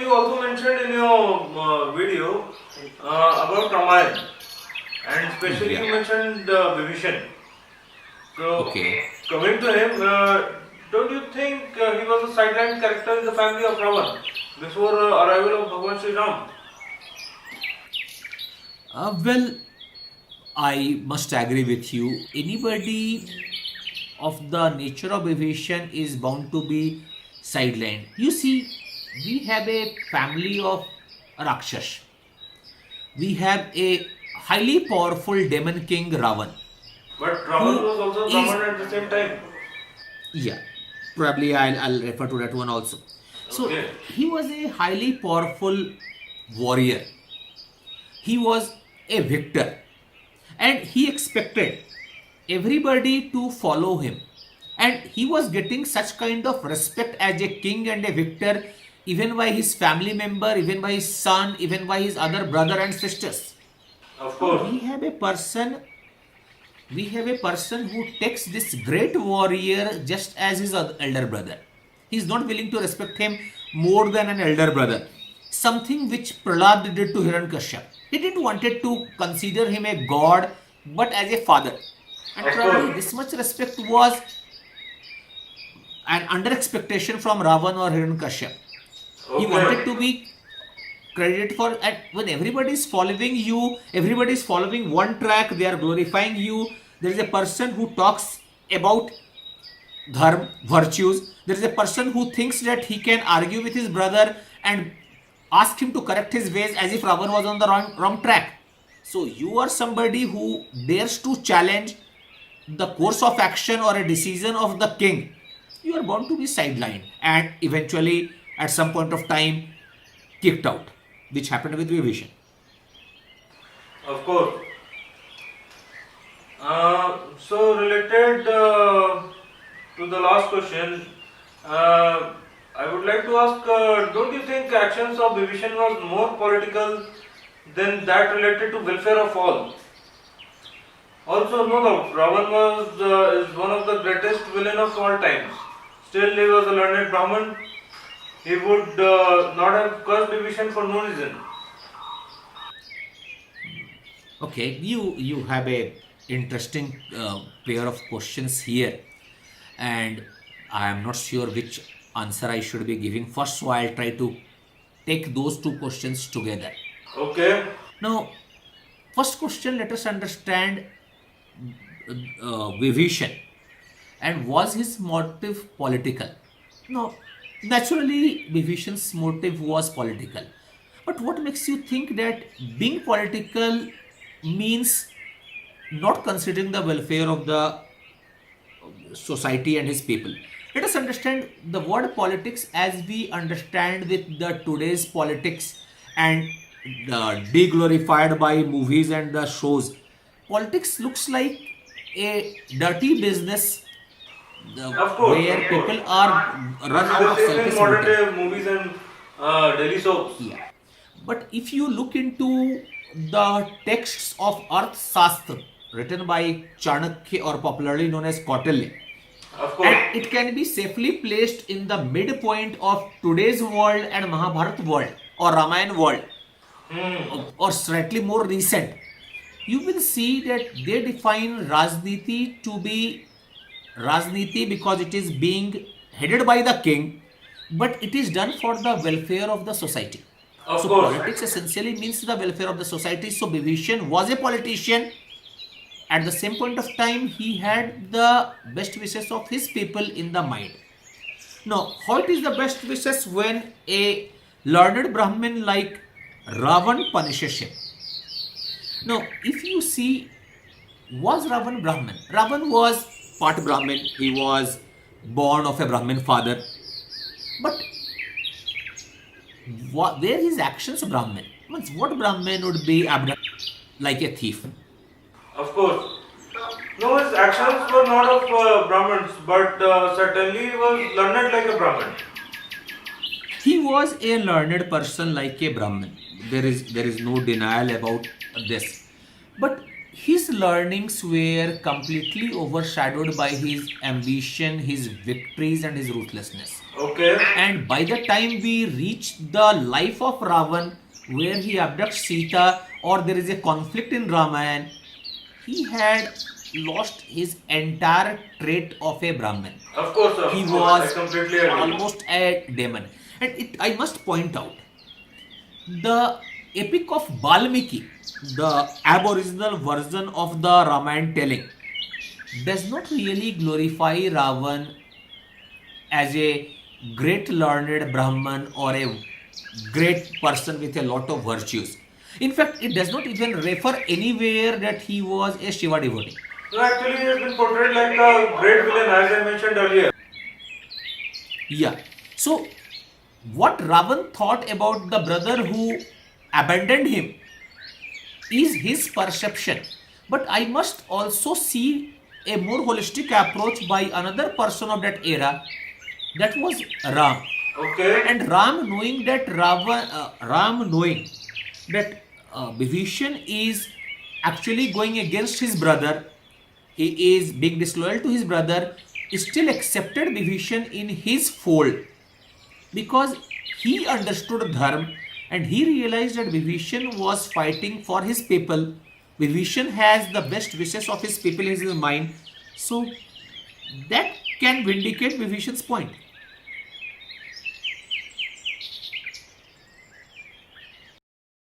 you also mentioned in your video about Ramayana, and especially Yeah. you mentioned Vibhishan. So, Okay. coming to him, don't you think he was a sideline character in the family of Ravan before arrival of Bhagwan Sri Ram? Well, I must agree with you. Anybody of the nature of aviation is bound to be sidelined. You see, we have a family of Rakshas. We have a highly powerful demon king Ravan, But Ravan who was also is, Brahman at the same time. yeah, probably I'll refer to that one also. So Okay. he was a highly powerful warrior. He was a victor, and he expected everybody to follow him, and he was getting such kind of respect as a king and a victor, even by his family member, even by his son, even by his other brother and sisters. Of Now course. we have a person who takes this great warrior just as his elder brother. He is not willing to respect him more than an elder brother. Something which Prahlad did to Hiranyakashipu. He didn't wanted to consider him a god, but as a father. And Of probably course. this much respect was an under expectation from Ravan or Hiranyakashipu. He wanted Okay. to be credit for, and when everybody is following you, everybody is following one track, they are glorifying you. There is a person who talks about dharma, virtues. There is a person who thinks that he can argue with his brother and ask him to correct his ways as if Ravan was on the wrong track. So you are somebody who dares to challenge the course of action or a decision of the king. You are bound to be sidelined and eventually at some point of time kicked out, which happened with Vibhishan. Of course. So related to the last question, uh, I would like to ask: don't you think actions of Vibhishan was more political than that related to welfare of all? Also, no doubt, Ravan was is one of the greatest villain of all times. Still, he was a learned Brahmin. He would not have cursed Vibhishan for no reason. Okay, you have a interesting pair of questions here, and I am not sure which answer I should be giving first, so I'll try to take those two questions together. Okay. Now, first question, let us understand Vibhishan and was his motive political? No, naturally, Vibhishan's motive was political. But what makes you think that being political means not considering the welfare of the society and his people? Let us understand the word politics as we understand with the today's politics and deglorified by movies and the shows. Politics looks like a dirty business Of where course. people are This run is out the of same in selfish modern motive. day movies and daily soaps. Yeah. But if you look into the texts of Arthashastra written by Chanakya or popularly known as Kautilya, Of course. and it can be safely placed in the midpoint of today's world and Mahabharata world or Ramayana world or slightly more recent, you will see that they define Rajniti to be Rajniti because it is being headed by the king, but it is done for the welfare of the society. Of So course. politics essentially means the welfare of the society. So Vibhishan was a politician. At the same point of time, he had the best wishes of his people in the mind. Now, how it is the best wishes when a learned Brahmin like Ravan punishes him? Now, if you see, was Ravan Brahmin? Ravan was part Brahmin. He was born of a Brahmin father. But were his actions Brahmin? Means what Brahmin would be abducted like a thief? Of course. No, his actions were not of Brahmins, but certainly he was learned like a Brahmin. He was a learned person like a Brahmin. There is no denial about this. But his learnings were completely overshadowed by his ambition, his victories, and his ruthlessness. Okay. And by the time we reach the life of Ravan, where he abducts Sita, or there is a conflict in Ramayana, he had lost his entire trait of a Brahmin. Of He course, was I completely agree. almost a demon. And I must point out, the epic of Valmiki, the aboriginal version of the Ramayana telling, does not really glorify Ravan as a great learned Brahman or a great person with a lot of virtues. In fact, it does not even refer anywhere that he was a Shiva devotee. So actually, he has been portrayed like a great villain, as I mentioned earlier. Yeah. So, what Ravan thought about the brother who abandoned him is his perception. But I must also see a more holistic approach by another person of that era, that was Ram. Okay. And Ram knowing that Ram knowing that Vibhishan is actually going against his brother, he is being disloyal to his brother, still accepted Vibhishan in his fold because he understood Dharma and he realized that Vibhishan was fighting for his people. Vibhishan has the best wishes of his people in his mind, so that can vindicate Vibhishan's point.